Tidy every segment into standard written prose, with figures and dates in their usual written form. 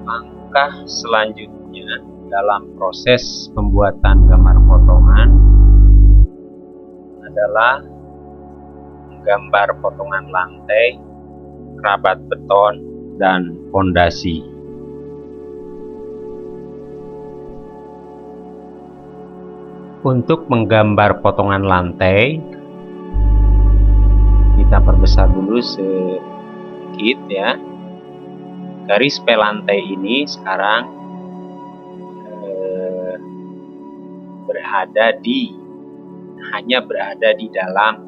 Langkah selanjutnya dalam proses pembuatan gambar potongan adalah menggambar potongan lantai, kerabat beton, dan fondasi. Untuk menggambar potongan lantai, kita perbesar dulu sedikit ya. Garis P lantai ini sekarang hanya berada di dalam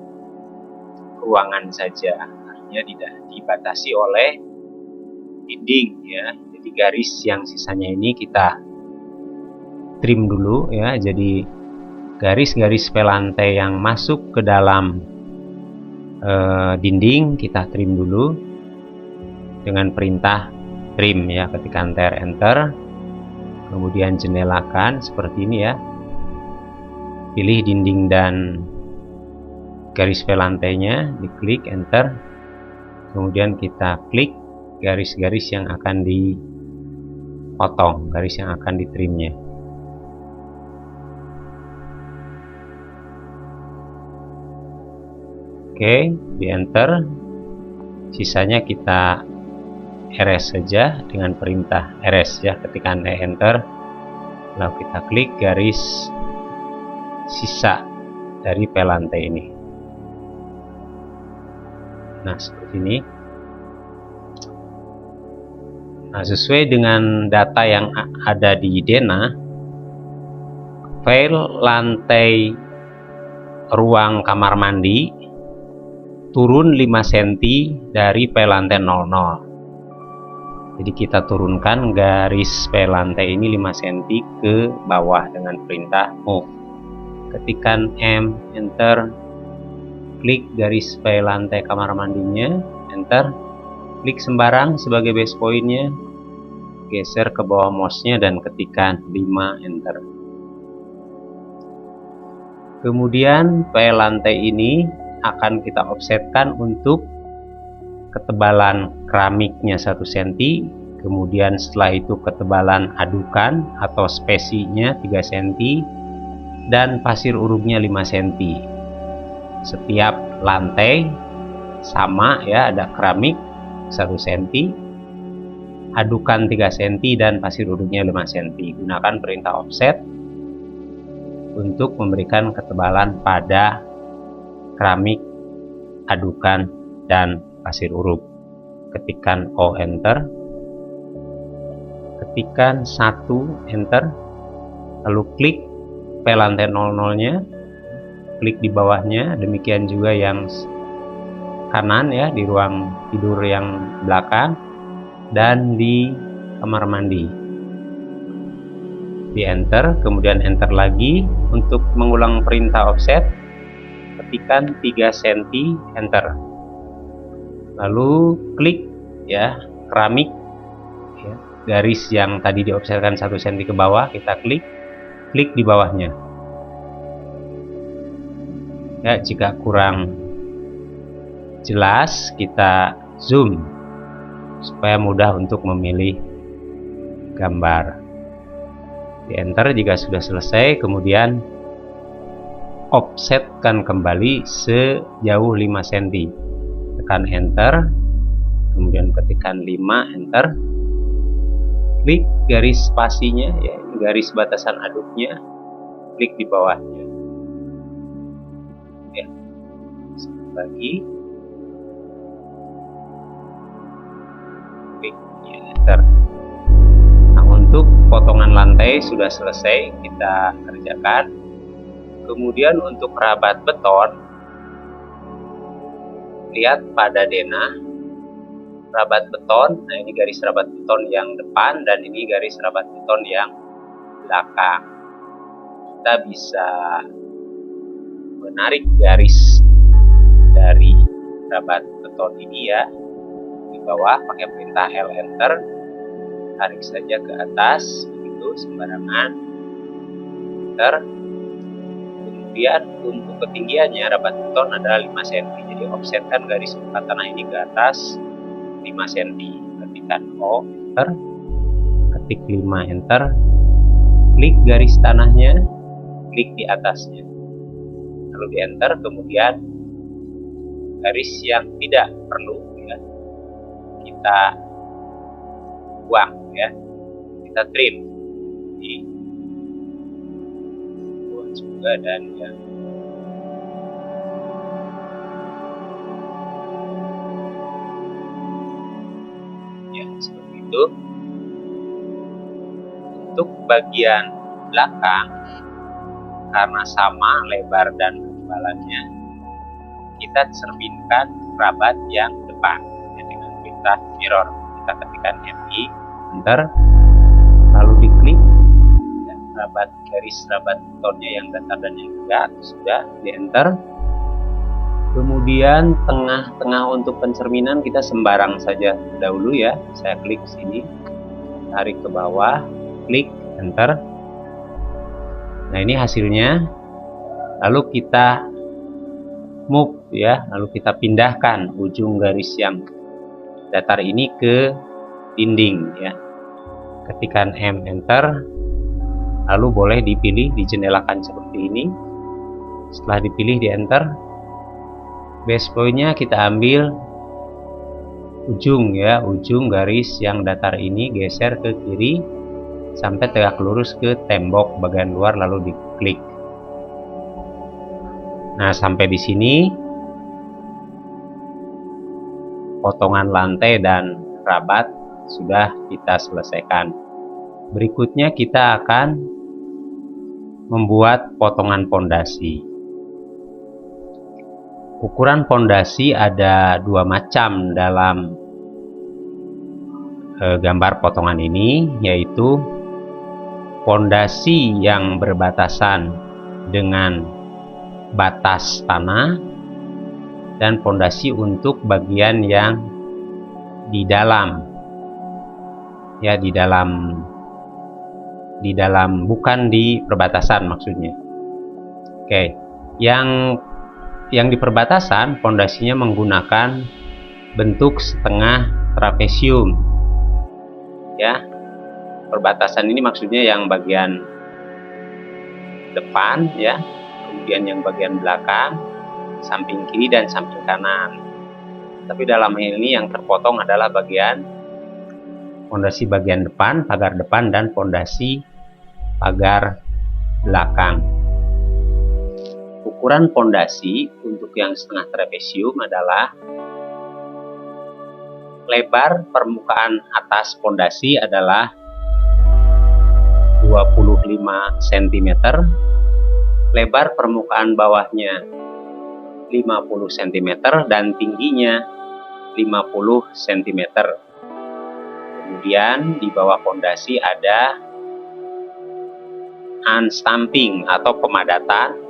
ruangan saja, artinya tidak dibatasi oleh dinding ya. Jadi garis yang sisanya ini kita trim dulu ya. Jadi garis-garis P lantai yang masuk ke dalam dinding kita trim dulu dengan perintah trim ya. Ketika enter, kemudian jendelakan seperti ini ya. Pilih dinding dan garis P lantainya, diklik enter, kemudian kita klik garis-garis yang akan dipotong, garis yang akan ditrimnya. Oke, di enter, sisanya kita erase saja dengan perintah erase ya. Ketika enter, lalu kita klik garis sisa dari P lantai ini. Nah, seperti ini. Nah, sesuai dengan data yang ada di Dena, file lantai ruang kamar mandi turun 5 cm dari P lantai 00. Jadi kita turunkan garis P lantai ini 5 cm ke bawah dengan perintah move. Ketikkan M, enter, klik garis P lantai kamar mandinya, enter, klik sembarang sebagai base pointnya, geser ke bawah mouse-nya dan ketikkan 5, enter. Kemudian P lantai ini akan kita offsetkan untuk ketebalan keramiknya 1 cm, kemudian setelah itu ketebalan adukan atau spesinya 3 cm, dan pasir urupnya 5 cm. Setiap lantai sama ya, ada keramik 1 cm, adukan 3 cm, dan pasir urupnya 5 cm. Gunakan perintah offset untuk memberikan ketebalan pada keramik, adukan, dan pasir urup. Ketikkan O, enter, ketikkan 1, enter, lalu klik P lantai 00-nya, klik di bawahnya, demikian juga yang kanan ya, di ruang tidur yang belakang dan di kamar mandi. Di enter, kemudian enter lagi. Untuk mengulang perintah offset, ketikkan 3 cm, enter, lalu klik ya keramik ya, garis yang tadi dioffsetkan 1 cm ke bawah, kita klik di bawahnya ya. Jika kurang jelas kita zoom supaya mudah untuk memilih gambar. Di enter jika sudah selesai, kemudian offsetkan kembali sejauh 5 cm. Tekan enter, kemudian ketikkan 5, enter, klik garis spasinya ya, garis batasan aduknya, klik di bawahnya ya. Lagi klik ya, enter. Nah, untuk potongan lantai sudah selesai kita kerjakan. Kemudian untuk kerabat beton, lihat pada Dena rabat beton. Nah, ini garis rabat beton yang depan dan ini garis rabat beton yang belakang. Kita bisa menarik garis dari rabat beton ini ya, di bawah pakai perintah L, enter, tarik saja ke atas begitu sembarangan, enter. Kemudian untuk ketinggiannya rabat beton adalah 5 cm, jadi offsetkan garis tanah ini ke atas 5 cm. Ketikkan O, enter, ketik 5 enter, klik garis tanahnya, klik di atasnya, lalu di enter. Kemudian garis yang tidak perlu ya, kita buang ya, kita trim di buang juga, dan ya seperti itu. Untuk bagian belakang, karena sama lebar dan ketebalannya, kita cerminkan rabat yang depan ya, dengan perintah mirror. Kita ketikkan MI enter, lalu diklik ya, rabat garis rabat tonnya yang datar dan yang enggak sudah di enter. Kemudian tengah-tengah untuk pencerminan kita sembarang saja dahulu ya. Saya klik sini, tarik ke bawah, klik enter. Nah, ini hasilnya. Lalu kita move ya, lalu kita pindahkan ujung garis yang datar ini ke dinding ya. Ketikkan M enter, lalu boleh dipilih dijendelakan seperti ini. Setelah dipilih di enter, base pointnya kita ambil ujung ya, ujung garis yang datar ini geser ke kiri sampai tegak lurus ke tembok bagian luar, lalu diklik. Nah, sampai di sini potongan lantai dan rabat sudah kita selesaikan. Berikutnya kita akan membuat potongan pondasi. Ukuran pondasi ada dua macam dalam gambar potongan ini, yaitu pondasi yang berbatasan dengan batas tanah dan pondasi untuk bagian yang di dalam ya, di dalam bukan di perbatasan maksudnya. Oke, yang di perbatasan pondasinya menggunakan bentuk setengah trapesium ya. Perbatasan ini maksudnya yang bagian depan ya, kemudian yang bagian belakang, samping kiri dan samping kanan. Tapi dalam hal ini yang terpotong adalah bagian pondasi bagian depan, pagar depan, dan pondasi pagar belakang. Ukuran pondasi untuk yang setengah trapesium adalah lebar permukaan atas pondasi adalah 25 cm, lebar permukaan bawahnya 50 cm, dan tingginya 50 cm. Kemudian di bawah pondasi ada unstamping atau pemadatan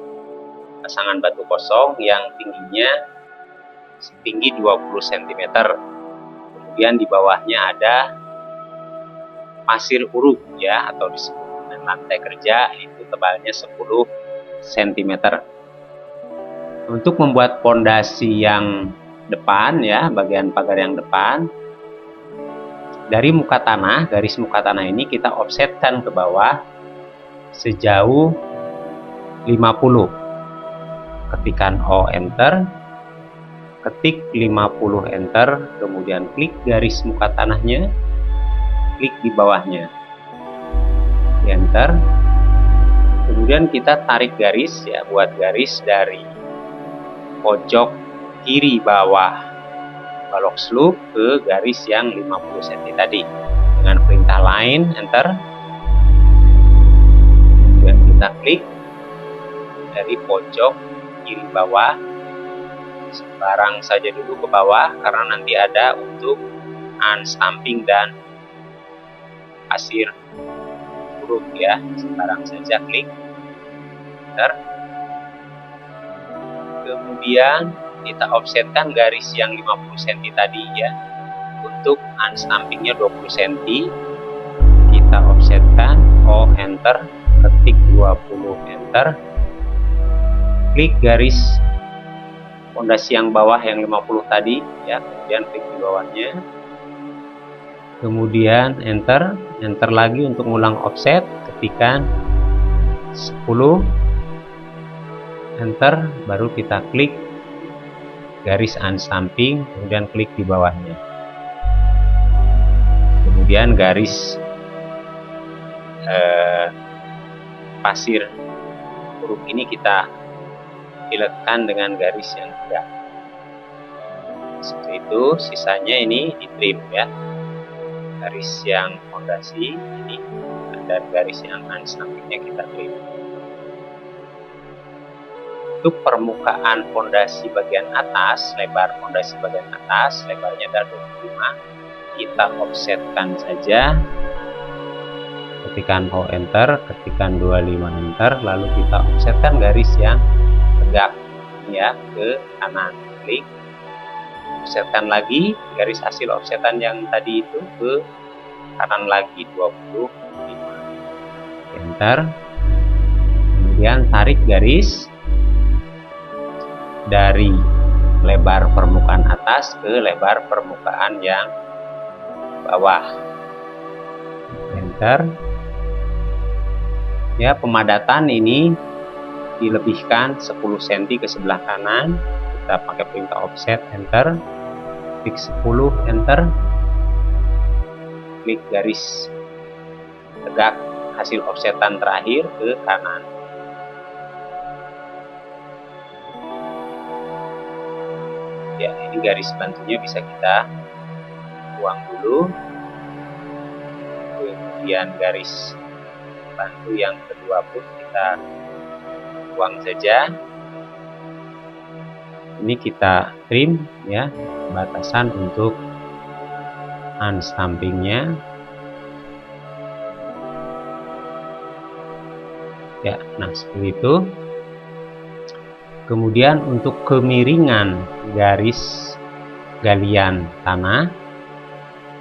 pasangan batu kosong yang tingginya setinggi 20 cm. Kemudian di bawahnya ada pasir uruk ya, atau disebut dengan lantai kerja, itu tebalnya 10 cm. Untuk membuat pondasi yang depan ya, bagian pagar yang depan, dari muka tanah, garis muka tanah ini kita offsetkan ke bawah sejauh 50. Ketikkan O enter, ketik 50 enter, kemudian klik garis muka tanahnya, klik di bawahnya, enter. Kemudian kita tarik garis ya, buat garis dari pojok kiri bawah balok slope ke garis yang 50 cm tadi dengan perintah line enter. Kemudian kita klik dari pojok kiri bawah, sembarang saja dulu ke bawah karena nanti ada untuk unstamping dan pasir huruf ya, sembarang saja klik enter. Kemudian kita offsetkan garis yang 50 cm tadi ya, untuk unstampingnya 20 cm kita offsetkan O enter, ketik 20 enter, klik garis pondasi yang bawah yang 50 tadi ya, kemudian klik di bawahnya, kemudian enter. enter lagi untuk ngulang offset, ketikkan 10, enter, baru kita klik garis unstamping, kemudian klik di bawahnya, kemudian garis pasir huruf ini kita pilihkan dengan garis yang tegak. Seperti itu. Sisanya ini di trim ya, garis yang fondasi ini dan garis yang unstampingnya kita trim. Untuk permukaan fondasi bagian atas, lebar fondasi bagian atas, lebarnya adalah 25, kita offsetkan saja, ketikkan O enter, ketikkan 25 enter, lalu kita offsetkan garis yang tegak ya ke kanan, klik, offsetkan lagi garis hasil offsetan yang tadi itu ke kanan lagi 25, enter, kemudian tarik garis dari lebar permukaan atas ke lebar permukaan yang bawah, enter ya. Pemadatan ini dilebihkan 10 cm ke sebelah kanan, kita pakai perintah offset, enter, klik 10, enter, klik garis tegak hasil offsetan terakhir ke kanan. Ya, ini garis bantunya bisa kita buang dulu, kemudian garis bantu yang kedua pun kita buang saja. Ini kita trim ya, batasan untuk unstampingnya ya. Nah, seperti itu. Kemudian untuk kemiringan garis galian tanah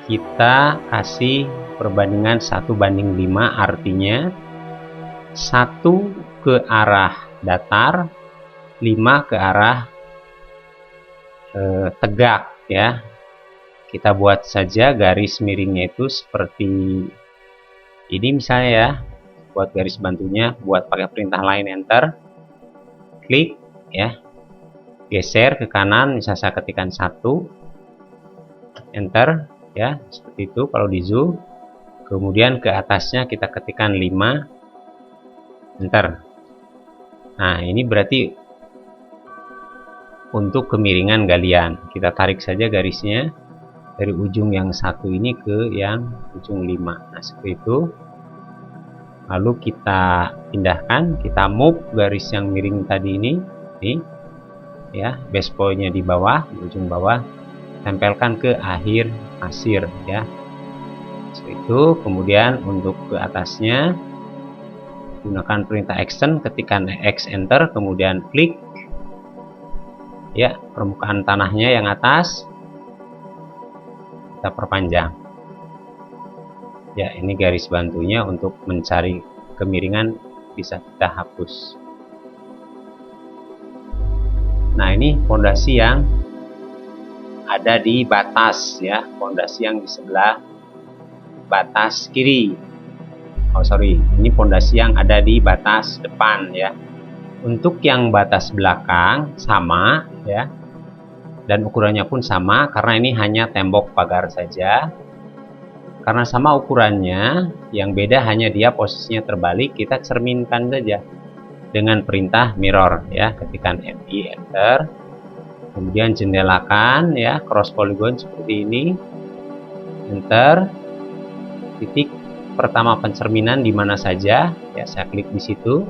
kita kasih perbandingan 1:5, artinya 1 ke arah datar, 5 ke arah tegak ya. Kita buat saja garis miringnya itu seperti ini misalnya ya. Buat garis bantunya, buat pakai perintah lain, enter, klik ya, geser ke kanan, misalnya saya ketikkan 1, enter ya, seperti itu kalau di zoom. Kemudian ke atasnya kita ketikkan 5, enter. Nah, ini berarti untuk kemiringan galian. Kita tarik saja garisnya dari ujung yang 1 ini ke yang ujung 5. Nah, seperti itu. Lalu kita pindahkan, kita move garis yang miring tadi ini ya, base point-nya di bawah, di ujung bawah, tempelkan ke akhir pasir ya. Seperti itu. Kemudian untuk ke atasnya gunakan perintah extend, ketikkan X, enter, kemudian klik ya, permukaan tanahnya yang atas kita perpanjang ya. Ini garis bantunya, untuk mencari kemiringan bisa kita hapus. Nah, ini fondasi yang ada di batas ya, fondasi yang di sebelah batas kiri. Oh sorry, ini fondasi yang ada di batas depan ya. Untuk yang batas belakang sama ya, dan ukurannya pun sama, karena ini hanya tembok pagar saja. Karena sama ukurannya, yang beda hanya dia posisinya terbalik, kita cerminkan saja dengan perintah mirror ya, ketikkan MI, enter, kemudian jendelakan ya, cross polygon seperti ini, enter, titik pertama pencerminan di mana saja ya, saya klik di situ,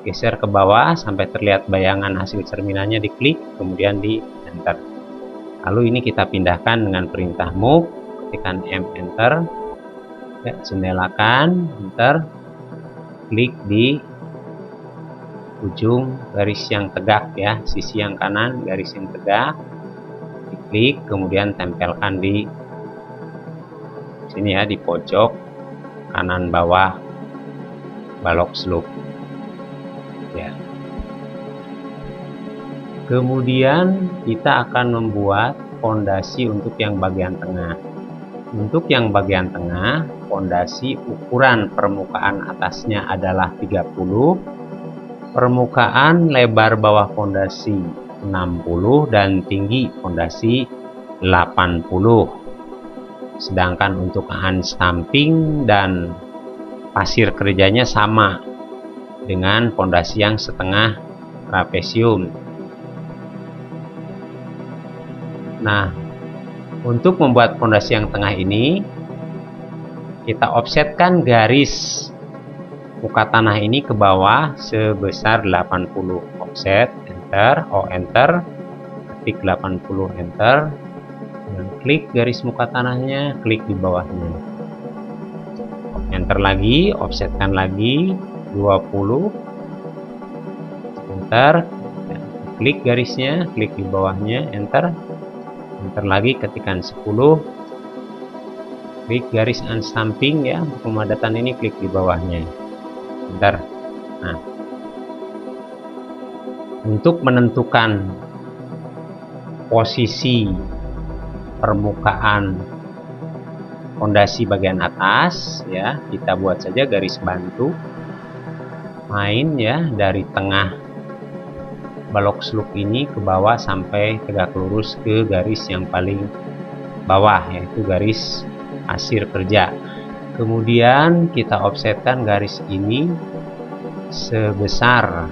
geser ke bawah sampai terlihat bayangan hasil cerminannya, diklik, kemudian di enter. Lalu ini kita pindahkan dengan perintah move, ketikkan M, enter ya, jendelakan, enter, klik di ujung garis yang tegak ya, sisi yang kanan garis yang tegak, diklik, kemudian tempelkan di sini ya, di pojok kanan bawah balok slope ya. Kemudian kita akan membuat fondasi untuk yang bagian tengah. Untuk yang bagian tengah, fondasi ukuran permukaan atasnya adalah 30, permukaan lebar bawah fondasi 60 dan tinggi fondasi 80. Sedangkan untuk unstamping dan pasir kerjanya sama dengan fondasi yang setengah trapesium. Nah, untuk membuat fondasi yang tengah ini, kita offsetkan garis muka tanah ini ke bawah sebesar 80. Offset, enter, enter, ketik 80, enter, dan klik garis muka tanahnya, klik di bawahnya. Enter lagi, offsetkan lagi 20, enter, klik garisnya, klik di bawahnya, enter. Enter lagi, ketikkan 10, klik garis unstamping ya, pemadatan ini klik di bawahnya, enter. Nah, untuk menentukan posisi permukaan fondasi bagian atas ya, kita buat saja garis bantu main ya, dari tengah balok sluk ini ke bawah sampai tegak lurus ke garis yang paling bawah, yaitu garis pasir kerja. Kemudian kita offsetkan garis ini sebesar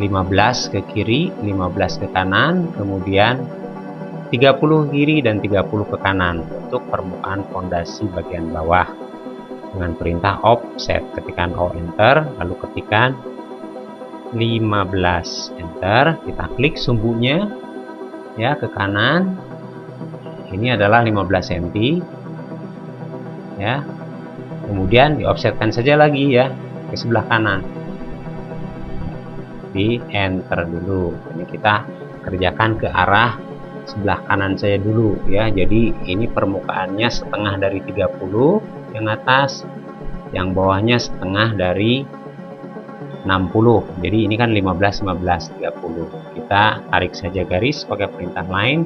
15 ke kiri, 15 ke kanan, kemudian 30 kiri dan 30 ke kanan untuk permukaan fondasi bagian bawah. Dengan perintah offset, ketikkan O, enter, lalu ketikkan 15, enter, kita klik sumbunya ya ke kanan. Ini adalah 15 cm ya. Kemudian di offsetkan saja lagi ya ke sebelah kanan. Di enter dulu. Ini kita kerjakan ke arah sebelah kanan saya dulu ya. Jadi ini permukaannya setengah dari 30 yang atas, yang bawahnya setengah dari 60. Jadi ini kan 15, 15, 30. Kita tarik saja garis pakai perintah lain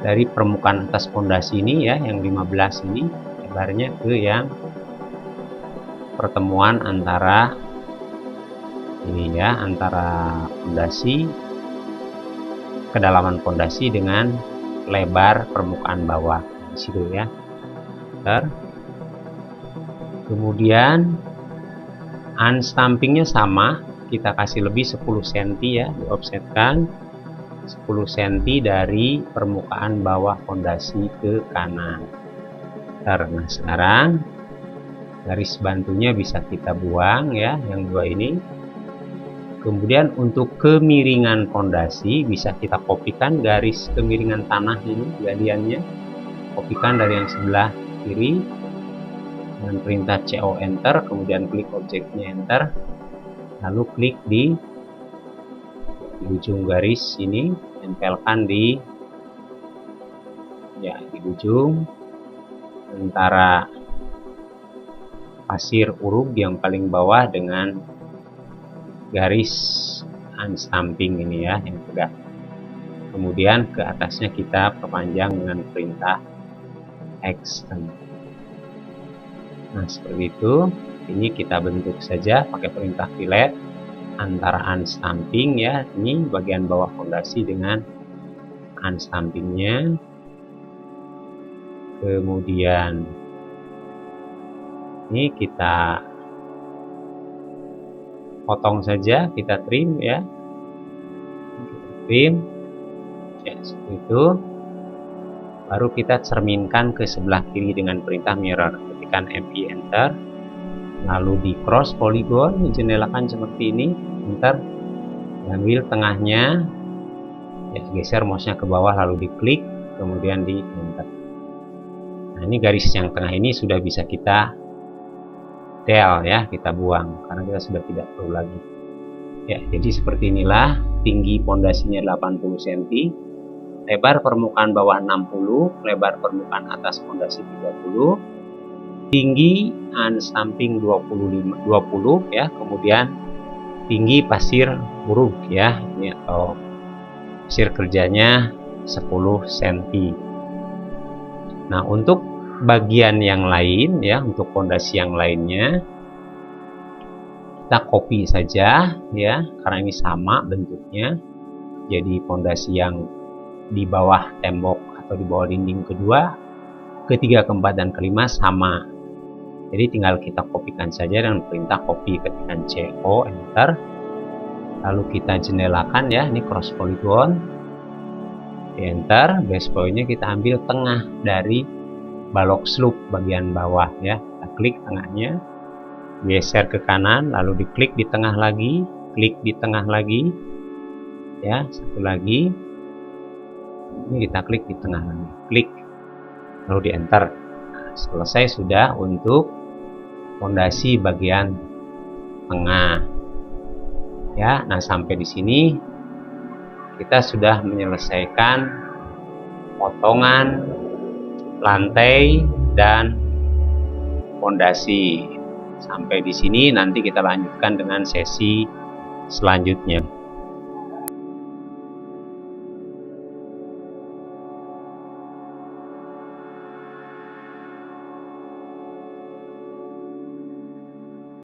dari permukaan atas fondasi ini ya, yang 15 ini lebarnya ke yang pertemuan antara ini ya, antara fondasi, kedalaman fondasi dengan lebar permukaan bawah di situ ya. Kemudian unstampingnya sama, kita kasih lebih 10 cm ya, di offsetkan 10 cm dari permukaan bawah fondasi ke kanan. Nah, sekarang garis bantunya bisa kita buang ya, yang dua ini. Kemudian untuk kemiringan fondasi bisa kita kopikan garis kemiringan tanah ini galiannya, kopikan dari yang sebelah kiri dengan perintah CO, enter, kemudian klik objeknya, enter, lalu klik di ujung garis ini, tempelkan di ujung antara pasir urug yang paling bawah dengan garis unstamping ini ya, yang tegak. Kemudian ke atasnya kita perpanjang dengan perintah extend. Nah, seperti itu. Ini kita bentuk saja pakai perintah fillet antara unstamping ya, ini bagian bawah fondasi dengan unstampingnya. Kemudian ini kita potong saja, kita trim ya, trim ya, seperti itu. Baru kita cerminkan ke sebelah kiri dengan perintah mirror, ketikkan MI, enter, lalu di cross polygon, dijendelakan seperti ini, enter, ambil tengahnya ya, geser mouse-nya ke bawah lalu diklik, kemudian di enter. Nah, ini garis yang tengah ini sudah bisa kita del ya, kita buang karena kita sudah tidak perlu lagi ya. Jadi seperti inilah tinggi pondasinya 80 cm, lebar permukaan bawah 60, lebar permukaan atas fondasi 30, tinggi unstamping 20 ya, kemudian tinggi pasir urug ya, ini atau pasir kerjanya 10 cm. Nah, untuk bagian yang lain ya, untuk fondasi yang lainnya kita copy saja ya, karena ini sama bentuknya. Jadi fondasi yang di bawah tembok atau di bawah dinding kedua, ketiga, keempat, dan kelima sama. Jadi tinggal kita kopikan saja dengan perintah copy, ketikkan CO, enter. Lalu kita jendelakan ya, ini cross polygon, di enter. Base pointnya kita ambil tengah dari balok slope bagian bawah ya. Kita klik tengahnya, geser ke kanan, lalu diklik di tengah lagi, klik di tengah lagi ya, satu lagi, ini kita klik di tengah lagi, klik, lalu di enter. Nah, selesai sudah untuk fondasi bagian tengah ya. Nah, sampai di sini kita sudah menyelesaikan potongan lantai dan fondasi. Sampai di sini, nanti kita lanjutkan dengan sesi selanjutnya.